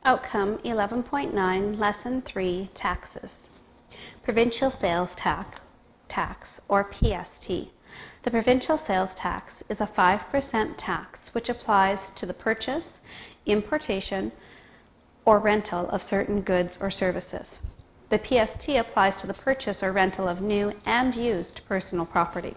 Outcome 11.9, Lesson 3, Taxes. Provincial Sales Tax, or PST. The Provincial Sales Tax is a 5% tax which applies to the purchase, importation, or rental of certain goods or services. The PST applies to the purchase or rental of new and used personal property.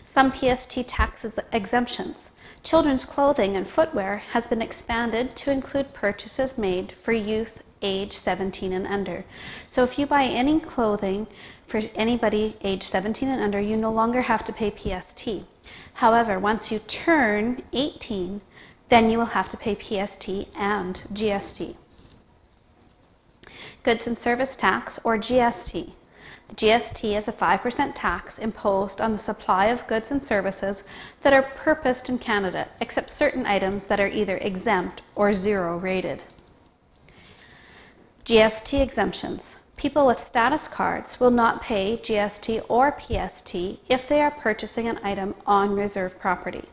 Some PST tax exemptions. Children's clothing and footwear has been expanded to include purchases made for youth age 17 and under. So if you buy any clothing for anybody age 17 and under, you no longer have to pay PST. However, once you turn 18, then you will have to pay PST and GST. Goods and Service Tax, or GST. The GST is a 5% tax imposed on the supply of goods and services that are purchased in Canada, except certain items that are either exempt or zero rated. GST exemptions. People with status cards will not pay GST or PST if they are purchasing an item on reserve property.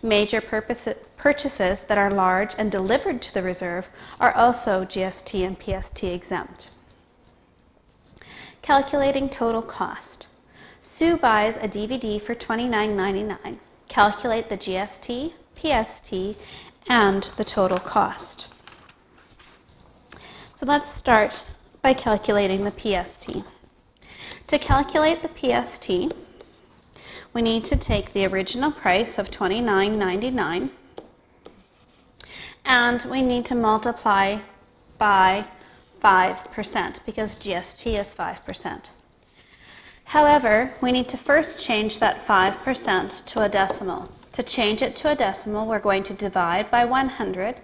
Major purchases that are large and delivered to the reserve are also GST and PST exempt. Calculating total cost. Sue buys a DVD for $29.99. Calculate the GST, PST, and the total cost. So let's start by calculating the PST. To calculate the PST, we need to take the original price of $29.99 and we need to multiply by 5% because GST is 5%. However, we need to first change that 5% to a decimal. To change it to a decimal, we're going to divide by 100,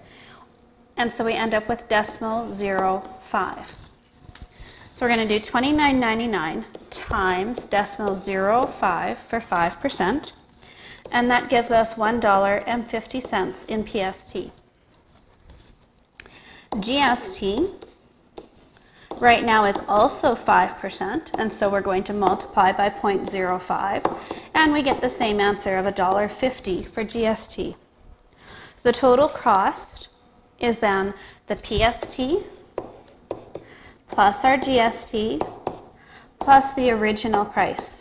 and so we end up with decimal 0.5. So we're going to do $29.99 times decimal 0.5 for 5%, and that gives us $1.50 in PST. GST right now is also 5%, and so we're going to multiply by 0.05, and we get the same answer of $1.50 for GST. The total cost is then the PST plus our GST plus the original price.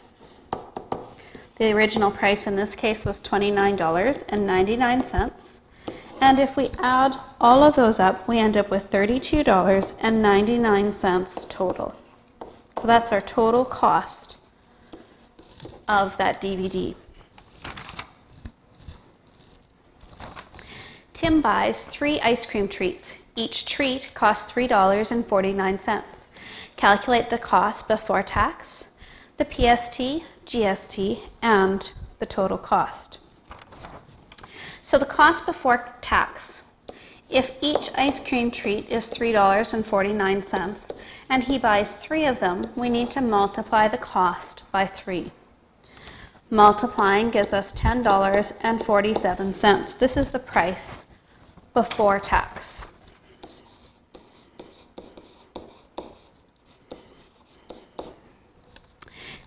The original price in this case was $29.99. And if we add all of those up, we end up with $32.99 total. So that's our total cost of that DVD. Tim buys 3 ice cream treats. Each treat costs $3.49. Calculate the cost before tax, the PST, GST, and the total cost. So the cost before tax, if each ice cream treat is $3.49 and he buys 3 of them, we need to multiply the cost by 3. Multiplying gives us $10.47. This is the price before tax.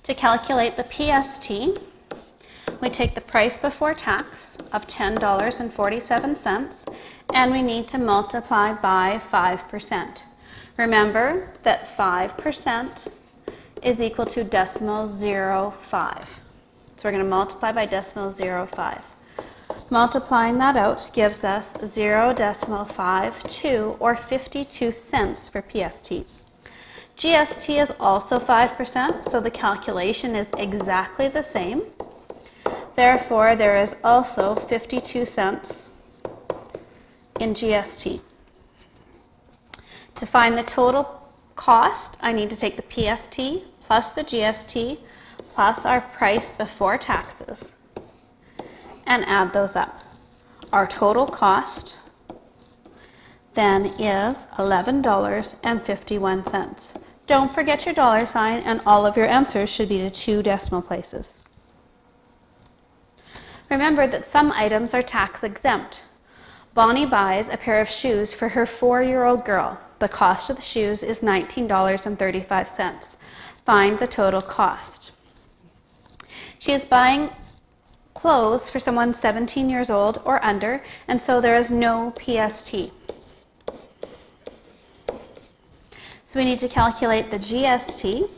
To calculate the PST, we take the price before tax of $10.47 and we need to multiply by 5%. Remember that 5% is equal to decimal 0.5. So we're going to multiply by decimal 0.5. Multiplying that out gives us 0.52 or 52 cents for PST. GST is also 5%, so the calculation is exactly the same. Therefore, there is also 52 cents in GST. To find the total cost, I need to take the PST plus the GST plus our price before taxes and add those up. Our total cost then is $11.51. Don't forget your dollar sign, and all of your answers should be to 2 decimal places. Remember that some items are tax exempt. Bonnie buys a pair of shoes for her 4-year-old girl. The cost of the shoes is $19.35. Find the total cost. She is buying clothes for someone 17 years old or under, and so there is no PST. So we need to calculate the GST.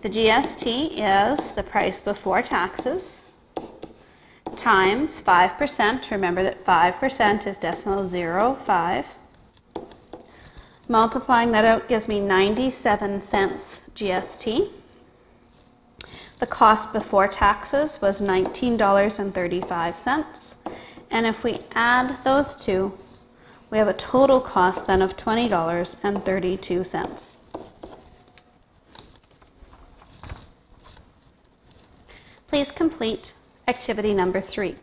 The GST is the price before taxes times 5%. Remember that 5% is decimal 0.05. Multiplying that out gives me 97 cents GST. The cost before taxes was $19.35. And if we add those two, we have a total cost then of $20.32. Please complete activity number 3.